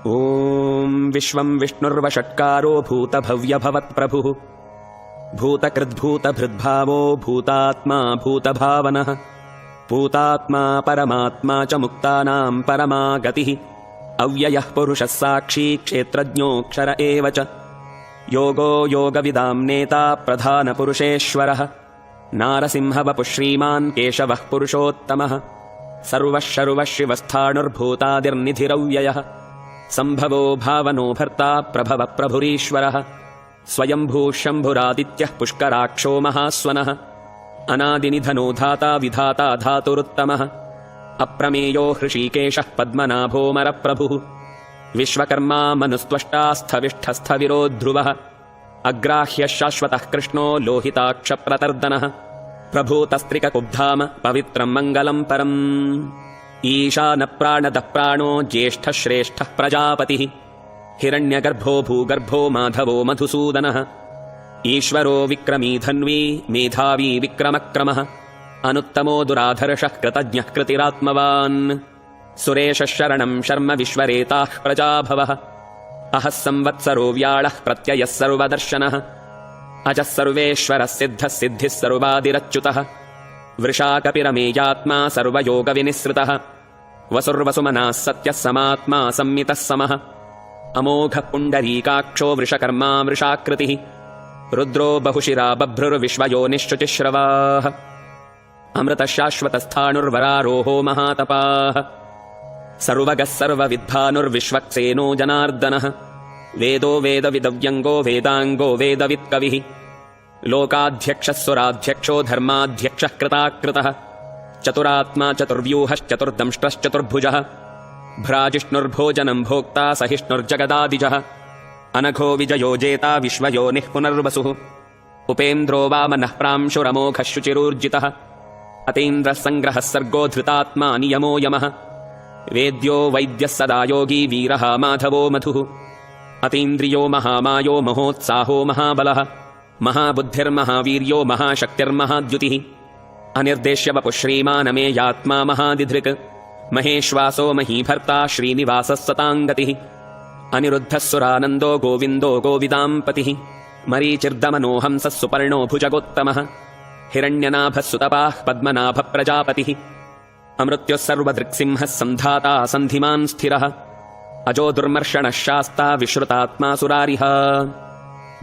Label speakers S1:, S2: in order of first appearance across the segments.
S1: ॐ विश्वं विष्णुर्वषट्कारो भूतभव्यभवत्प्रभुः भूतकृद्भूतभृद्भावो भूतात्मा भूतभावनः भूतात्मा परमात्मा च मुक्तानां परमा गतिः अव्ययः पुरुषः साक्षी क्षेत्रज्ञोऽक्षर एव च योगो योगविदां नेता प्रधानपुरुषेश्वरः नारसिंहवपुः श्रीमान् केशवः पुरुषोत्तमः सर्वः शर्वः शिवस्थाणुर्भूतादिर्निधिरव्ययः सम्भवो भावनो भर्ता प्रभवः प्रभुरीश्वरः स्वयम्भूः शम्भुरादित्यः पुष्कराक्षो महास्वनः अनादिनिधनो धाता विधाता धातुरुत्तमः अप्रमेयो हृषीकेशः पद्मनाभोऽमरप्रभुः विश्वकर्मा मनुस्त्वष्टास्थविष्ठस्थविरो ध्रुवः अग्राह्यः शाश्वतः कृष्णो लोहिताक्षप्रतर्दनः प्रभूतस्त्रिककुब्धाम पवित्रं मङ्गलं परम् ईशानप्राणदः प्राणो ज्येष्ठः श्रेष्ठः प्रजापतिः हिरण्यगर्भो भूगर्भो माधवो मधुसूदनः ईश्वरो विक्रमी धन्वी मेधावी विक्रमक्रमः अनुत्तमो दुराधर्षः कृतज्ञः कृतिरात्मवान् सुरेशः शरणं शर्म विश्वरेताः प्रजाभवः अहः संवत्सरो व्याळः प्रत्ययः सर्वदर्शनः अजः सर्वेश्वरः सिद्धः सिद्धिः सर्वादिरच्युतः वृषाकपिरमेयात्मा सर्वयोगविनिसृतः वसुर्वसुमनाः सत्यः समात्मा संमितः समः अमोघः पुण्डरीकाक्षो वृषकर्मा वृषाकृतिः रुद्रो बहुशिरा बभ्रुर्विश्वयोनिश्चुचिश्रवाः अमृतः शाश्वतस्थाणुर्वरारोहो महातपाः सर्वगः सर्वविद्भानुर्विश्वक्सेनो जनार्दनः वेदो वेदविदव्यङ्गो वेदाङ्गो वेदवित्कविः लोकाध्यक्षः सुराध्यक्षो धर्माध्यक्षः कृताकृतः चतुरात्मा चतुर्व्यूहश्चतुर्दंष्ट्रश्चतुर्भुजः भ्राजिष्णुर्भोजनं भोक्ता सहिष्णुर्जगदादिजः अनघो विजयो जेता विश्वयोनिः पुनर्वसुः उपेन्द्रो वामनः प्रांशुरमोघः शुचिरूर्जितः अतीन्द्रः सङ्ग्रहः सर्गो धृतात्मा नियमो यमः वेद्यो वैद्यः सदा योगी वीरः माधवो मधुः अतीन्द्रियो महामायो महोत्साहो महाबलः महाबुद्धिर्महावीर्यो महाशक्तिर्महाद्युतिः अनिर्देश्यवपुः श्रीमानमेयात्मा महादिधृक् महेश्वासो महीभर्ता श्रीनिवासः सताङ्गतिः अनिरुद्धः सुरानन्दो गोविन्दो गोविदाम्पतिः मरीचिर्दमनो हंसः सुपर्णो भुजगोत्तमः हिरण्यनाभः सुतपाः पद्मनाभप्रजापतिः अमृत्युः सर्वदृक्सिंहः सन्धाता सन्धिमान् स्थिरः अजो दुर्मर्षणः शास्ता विश्रुतात्मा सुरारिः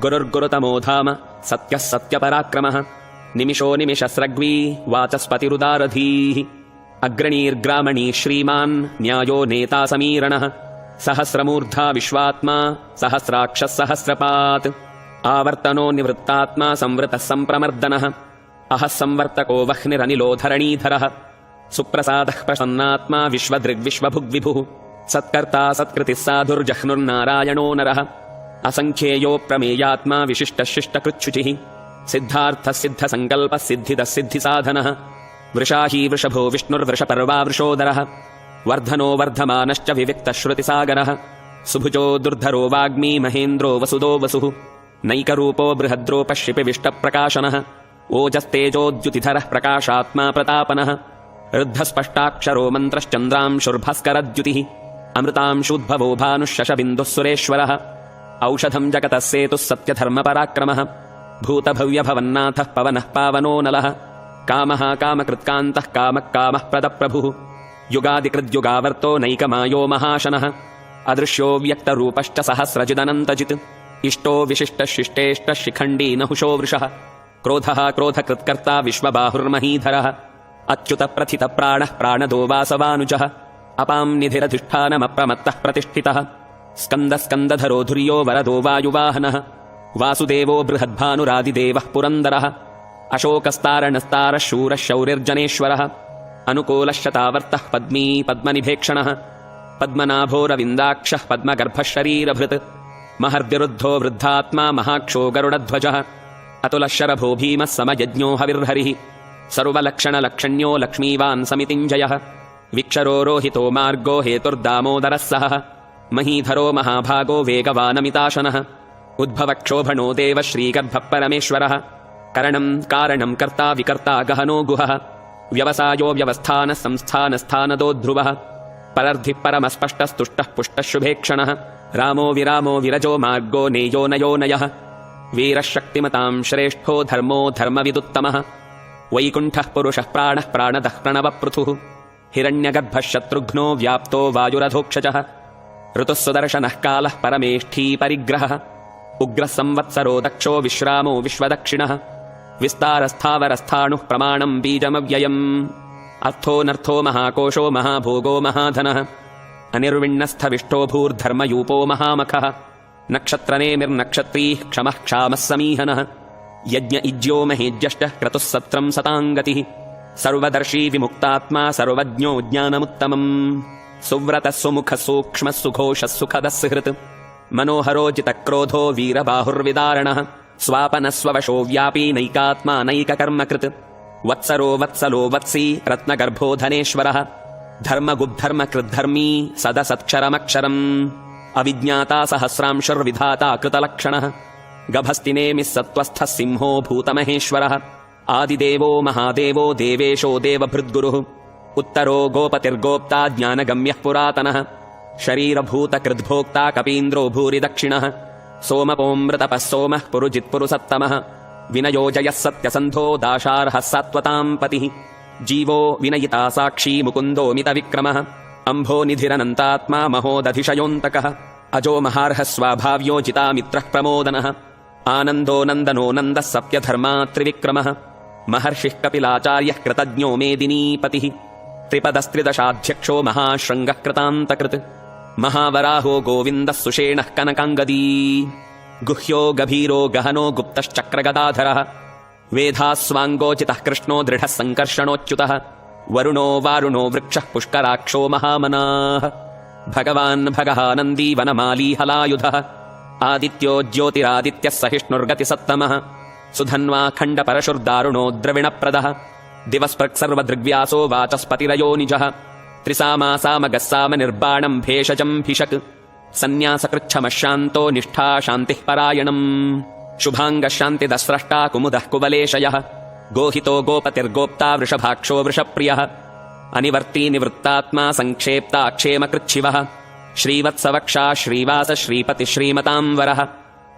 S1: गुरुर्गुरुतमो धाम सत्यः सत्यपराक्रमः निमिषो निमिषस्रग्वी वाचस्पतिरुदारधीः अग्रणीर्ग्रामणी श्रीमान् न्यायो नेता समीरणः सहस्रमूर्धा विश्वात्मा सहस्राक्षः सहस्रपात् आवर्तनो निवृत्तात्मा संवृतः सम्प्रमर्दनः अहः संवर्तको वह्निरनिलोधरणीधरः सुप्रसादः प्रसन्नात्मा विश्वदृग्विश्वभुग्विभुः सत्कर्ता सत्कृतिः साधुर्जह्नुर्नारायणो नरः असङ्ख्येयो प्रमेयात्मा विशिष्टः शिष्टकृच्छुचिः सिद्धार्थः सिद्धसङ्कल्पः सिद्धिदः सिद्धिसाधनः वृषाही वृषभो विष्णुर्वृषपर्वा वृषोदरः वर्धनो वर्धमानश्च विविक्तश्रुतिसागरः सुभुजो दुर्धरो वाग्मी महेन्द्रो वसुदो वसुः नैकरूपो बृहद्रोपः शिपिविष्टप्रकाशनः ओजस्तेजोद्युतिधरः प्रकाशात्मा प्रतापनः रुद्धस्पष्टाक्षरो मन्त्रश्चन्द्रांशुर्भास्करद्युतिः अमृतांशूद्भवो भानुः शशबिन्दुः सुरेश्वरः औषधं जगतः सेतुः सत्यधर्मपराक्रमः भूतभव्यभवन्नाथः पवनः पावनो नलः कामः कामकृत्कान्तः कामः कामः प्रदप्रभुः युगादिकृद्युगावर्तो नैकमायो महाशनः अदृश्यो व्यक्तरूपश्च सहस्रजिदनन्तजित् इष्टो विशिष्टः शिष्टेष्टः शिखण्डी नहुषो वृषः क्रोधः क्रोधकृत्कर्ता विश्वबाहुर्महीधरः अच्युतप्रथितप्राणः प्राणदो वासवानुजः अपां निधिरधिष्ठानमप्रमत्तः प्रतिष्ठितः स्कन्दस्कन्दधरो धुर्यो वरदो वायुवाहनः वासुदेवो बृहद्भानुरादिदेवः पुरन्दरः अशोकस्तारणस्तारः शूरः शौरिर्जनेश्वरः अनुकूलः शतावर्तः पद्मी पद्मनिभेक्षणः पद्मनाभो रविन्दाक्षः पद्मगर्भः शरीरभृत् महर्विरुद्धो वृद्धात्मा महाक्षो गरुडध्वजः अतुलः शरभो भीमः समयज्ञो हविर्हरिः सर्वलक्षणलक्षण्यो लक्ष्मीवान् समितिञ्जयः विक्षरो रोहितो मार्गो हेतुर्दामोदरः सहः महीधरो महाभागो वेगवानमिताशनः उद्भवक्षोभणो देव श्रीगर्भः परमेश्वरः करणं कारणं कर्ता विकर्ता गहनो गुहः व्यवसायो व्यवस्थानः संस्थानस्थानदो ध्रुवः परर्धिः परमस्पष्टस्तुष्टः पुष्टः शुभेक्षणः रामो विरामो विरजो मार्गो नेयो नयो नयः वीरः शक्तिमताम् श्रेष्ठो धर्मो धर्मविदुत्तमः वैकुण्ठः पुरुषः प्राणः प्राणदः प्रणवपृथुः हिरण्यगर्भः शत्रुघ्नो व्याप्तो वायुरधोक्षजः ऋतुः सुदर्शनः कालः परमेष्ठी परिग्रहः उग्रः संवत्सरो दक्षो विश्रामो विश्वदक्षिणः विस्तारस्थावरस्थाणुः प्रमाणम् बीजमव्ययम् अर्थो नर्थो महाकोशो महाभोगो महाधनः अनिर्विण्णस्थविष्टो भूर्धर्मयूपो महामखः नक्षत्रनेमिर्नक्षत्रीः क्षमः क्षामः समीहनः यज्ञ इज्यो महेज्यष्टः क्रतुः सत्रम् सताङ्गतिः सर्वदर्शी विमुक्तात्मा सर्वज्ञो ज्ञानमुत्तमम् सुव्रतः सुमुखः सूक्ष्मः सुघोषः सुखदः सुहृत् मनोहरो जितक्रोधो वीरबाहुर्विदारणः स्वापनस्ववशो व्यापी नैकात्मा नैककर्मकृत् वत्सरो वत्सलो वत्सी रत्नगर्भो धनेश्वरः धर्मगुब्धर्मकृद्धर्मी सदसत्क्षरमक्षरम् अविज्ञाता सहस्रांशुर्विधाता कृतलक्षणः गभस्तिनेमिः सत्त्वस्थः सिंहो भूतमहेश्वरः आदिदेवो महादेवो देवेशो देवभृद्गुरुः उत्तरो गोपतिर्गोप्ता ज्ञानगम्यः पुरातनः शरीरभूतकृद्भोक्ता कपीन्द्रो भूरि दक्षिणः सोमपोऽमृतपः सोमः पुरुजित्पुरुसत्तमः विनयोजयः सत्यसन्धो दाशार्हः सात्वताम् पतिः जीवो विनयिता साक्षी मुकुन्दो मितविक्रमः अम्भोनिधिरनन्तात्मा महोदधिशयोऽन्तकः अजो महार्हः स्वाभाव्यो जितामित्रः प्रमोदनः आनन्दो नन्दनो नन्दः सत्यधर्मा त्रिविक्रमः महर्षिः कपिलाचार्यः कृतज्ञो मेदिनीपतिः त्रिपदस्त्रिदशाध्यक्षो महाशृङ्गः कृतान्तकृत् महावराहो गोविन्दः सुषेणः कनकाङ्गदी गुह्यो गभीरो गहनो गुप्तश्चक्रगदाधरः वेधास्वाङ्गोचितः कृष्णो दृढः सङ्कर्षणोच्युतः वरुणो वारुणो वृक्षः पुष्कराक्षो महामनाः भगवान् भगः नन्दी वनमाली हलायुधः आदित्यो ज्योतिरादित्यः सहिष्णुर्गतिसत्तमः सुधन्वा खण्डपरशुर्दारुणो द्रविणप्रदः दिवस्पृक्सर्वदृग्व्यासो वाचस्पतिरयो निजः त्रिसामासामगस्सामनिर्बाणम् भेषजम् भिषक् सन्न्यासकृच्छमशान्तो निष्ठा शान्तिः परायणम् शुभाङ्गः शान्तिदस्रष्टा कुमुदः कुवलेशयः गोहितो गोपतिर्गोप्ता वृषभाक्षो वृषप्रियः अनिवर्ती निवृत्तात्मा सङ्क्षेप्ता क्षेमकृच्छिवः श्रीवत्सवक्षा श्रीवास श्रीपति श्रीमताम् वरः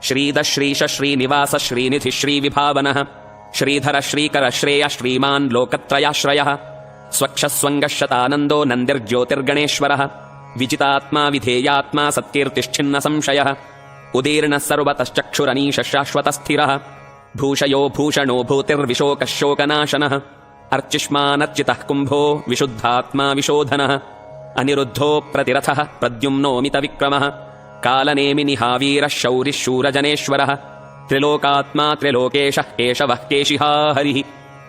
S1: श्रीदः श्रीश श्रीनिवास श्रीनिधि श्रीविभावनः श्रीधर श्रीकर श्रेय श्रीमान् लोकत्रयाश्रयः स्वक्षः स्वङ्गः शतानन्दो नन्दिर्ज्योतिर्गणेश्वरः विजितात्मा विधेयात्मा सत्कीर्तिश्छिन्न संशयः उदीर्णः सर्वतश्चक्षुरनीश शाश्वतस्थिरः भूषयो भूषणो भूतिर्विशोकः शोकनाशनः अर्चिष्मानर्चितः कुम्भो विशुद्धात्मा विशोधनः अनिरुद्धो प्रतिरथः प्रद्युम्नो मितविक्रमः कालनेमिनिहावीरः शौरिः शूरजनेश्वरः त्रिलोकात्मा त्रिलोकेशः केशवः केशिहा हरिः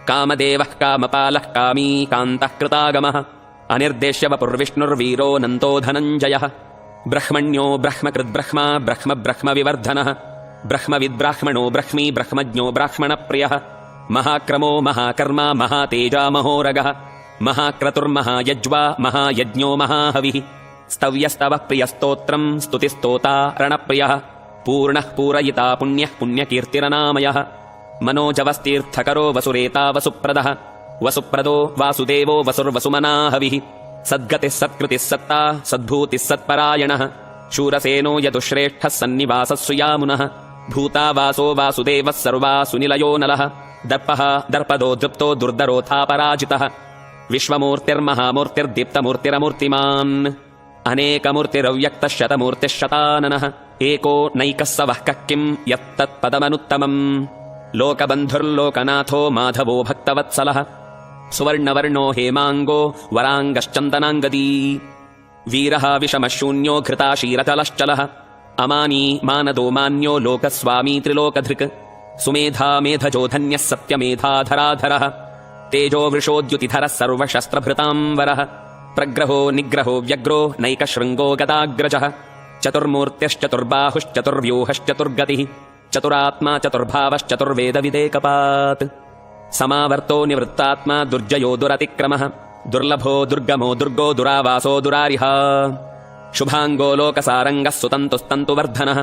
S1: कामदेवः कामपालः कामी कान्तः कृतागमः अनिर्देश्य वपुर्विष्णुर्वीरो नन्तो धनञ्जयः ब्रह्मण्यो ब्रह्मकृद्ब्रह्मा ब्रह्म ब्रह्मविवर्धनः ब्रह्मविद्ब्राह्मणो ब्रह्मी ब्रह्मज्ञो ब्राह्मणप्रियः महाक्रमो महाकर्मा महातेजा महोरगः महाक्रतुर्महायज्वा महायज्ञो महाहविः स्तव्यस्तवः प्रियस्तोत्रम् स्तुतिस्तोता रणप्रियः पूर्णः पूरयिता पुण्यः पुण्यकीर्तिरनामयः मनोजवस्तीर्थकरो वसुरेता वसुप्रदः वसुप्रदो वासुदेवो वसुर्वसुमनाहविः सद्गतिः सत्कृतिः सत्ता सद्भूतिः सत्परायणः शूरसेनो यदुश्रेष्ठः सन्निवासः सुयामुनः भूतावासो वासुदेवः सर्वासुनिलयो नलः दर्पः दर्पदो दृप्तो दुर्धरोऽथापराजितः विश्वमूर्तिर्महामूर्तिर्दीप्तमूर्तिरमूर्तिमान् अनेकमूर्तिरव्यक्तः शतमूर्तिः शताननः एको नैकः स वः कः किम् यत्तत्पदमनुत्तमम् लोकबन्धुर्लोकनाथो माधवो भक्तवत्सलः सुवर्णवर्णो हेमाङ्गो वराङ्गश्चन्दनाङ्गदी वीरः विषमः शून्यो घृताशीरतलश्चलः अमानी मानदो मान्यो लोकस्वामी त्रिलोकधृक् सुमेधा मेधजो धन्यः सत्यमेधाधराधरः तेजो वृषोद्युतिधरः सर्वशस्त्रभृताम्बरः प्रग्रहो निग्रहो व्यग्रो नैकशृङ्गो गदाग्रजः चतुर्मूर्त्यश्चतुर्बाहुश्चतुर्व्यूहश्चतुर्गतिः चतुरात्मा चतुर्भावश्चतुर्वेदविदेकपात् समावर्तो निवृत्तात्मा दुर्जयो दुरतिक्रमः दुर्लभो दुर्गमो दुर्गो दुरावासो दुरारिः शुभाङ्गो लोकसारङ्गः सुतन्तुस्तन्तुवर्धनः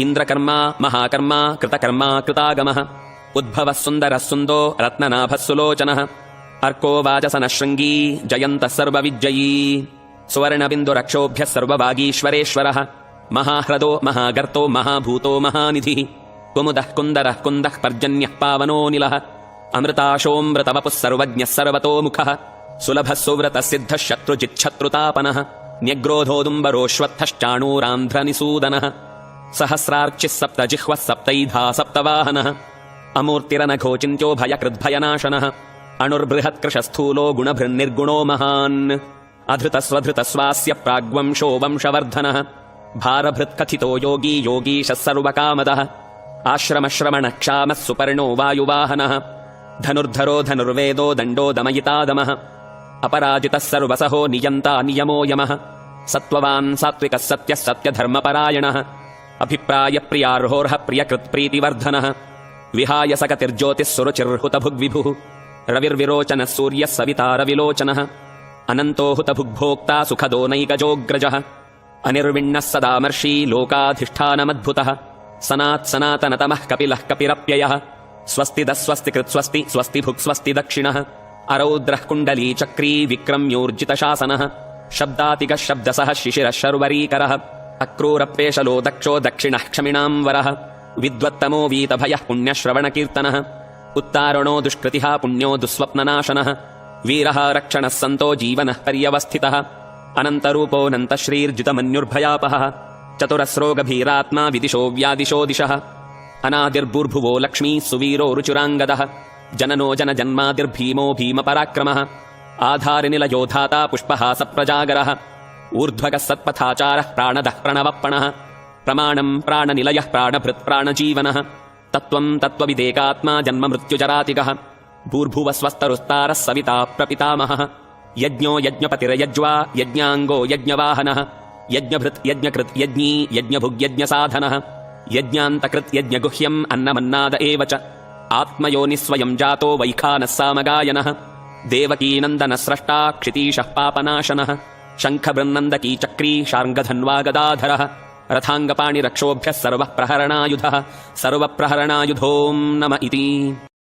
S1: इन्द्रकर्मा महाकर्मा कृतकर्मा कृतागमः उद्भवः सुन्दरः सुन्दो रत्ननाभः सुलोचनः अर्को वाचसनः शृङ्गी जयन्तः सर्वविज्जयी सुवर्णबिन्दुरक्षोभ्यः सर्ववागीश्वरेश्वरः महाह्रदो महागर्तो महाभूतो महानिधिः कुमुदः कुन्दरः कुन्दः पर्जन्यः पावनोऽनिलः अमृताशोऽमृतवपुः सर्वज्ञः सर्वतोमुखः सुलभः सुव्रतः सिद्धः शत्रुजिच्छत्रुतापनः न्यग्रोधोदुम्बरोऽश्वत्थश्चाणूरान्ध्रनिसूदनः सहस्रार्चिः सप्तजिह्वः सप्तैधा सप्तवाहनः अमूर्तिरनघोचिन्त्यो भयकृद्भयनाशनः अणुर्बृहत्कृशस्थूलो गुणभृन्निर्गुणो महान् अधृतस्वधृतस्वास्य प्राग्वंशो वंशवर्धनः भारभृत्कथितो योगी योगीशः सर्वकामदः आश्रमश्रमणक्षामः सुपर्णो वायुवाहनः धनुर्धरो धनुर्वेदो दण्डो दमयितादमः अपराजितः सर्वसहो नियन्ता नियमो यमः सत्त्ववान् सात्विकः सत्यः सत्यधर्मपरायणः अभिप्रायप्रियार्होर्ह प्रियकृत्प्रीतिवर्धनः विहाय सकतिर्ज्योतिः सुरुचिर्हुतभुग्विभुः रविर्विरोचनः सूर्यः सविता रविलोचनः अनन्तो हुतभुग्भोक्ता सुखदो नैकजोऽग्रजः अनिर्विण्णः सदामर्षी लोकाधिष्ठानमद्भुतः सनात्सनातनतमः कपिलः कपिरप्ययः स्वस्तिदस्वस्तिकृत्स्वस्ति स्वस्तिभुक् स्वस्ति दक्षिणः अरौद्रः कुण्डली चक्री विक्रम्योर्जितशासनः शब्दातिकः शब्दसः शिशिरः शर्वरीकरः अक्रूरप्रेशलो दक्षो दक्षिणः क्षमिणां वरः विद्वत्तमो वीतभयः पुण्यश्रवणकीर्तनः उत्तारणो दुष्कृतिः पुण्यो दुःस्वप्ननाशनः वीरः रक्षणः सन्तो जीवनः पर्यवस्थितः अनन्तरूपोऽनन्तश्रीर्जितमन्युर्भयापहः चतुरस्रो गभीरात्मा विदिशो व्यादिशो दिशः अनादिर्भूर्भुवो लक्ष्मी सुवीरो रुचिराङ्गदः जननो जनजन्मादिर्भीमो भीमपराक्रमः आधारनिलयो धाता पुष्पहासप्रजागरः ऊर्ध्वगः सत्पथाचारः प्राणदः प्रणवप्पणः प्रमाणम् प्राणनिलयः प्राणभृत् प्राणजीवनः तत्त्वम् तत्त्वविदेकात्मा जन्ममृत्युजरातिगः भूर्भुवस्वस्तरुस्तारः सविता प्रपितामहः यज्ञो यज्ञपतिरयज्वा यज्ञाङ्गो यज्ञवाहनः यज्ञभृत् यज्ञकृत् यज्ञी यज्ञभुग्यज्ञसाधनः यज्ञान्तकृत् यज्ञगुह्यम् अन्नमन्नाद एव च आत्मयोनिस्वयम् जातो वैखानः सामगायनः देवकीनन्दनस्रष्टा क्षितीशः पापनाशनः शङ्खबृन्नन्दकी चक्री शार्ङ्गधन्वा गदाधरः रथाङ्गपाणिरक्षोभ्यः सर्वः प्रहरणायुधः सर्वप्रहरणायुधोऽं नम इति।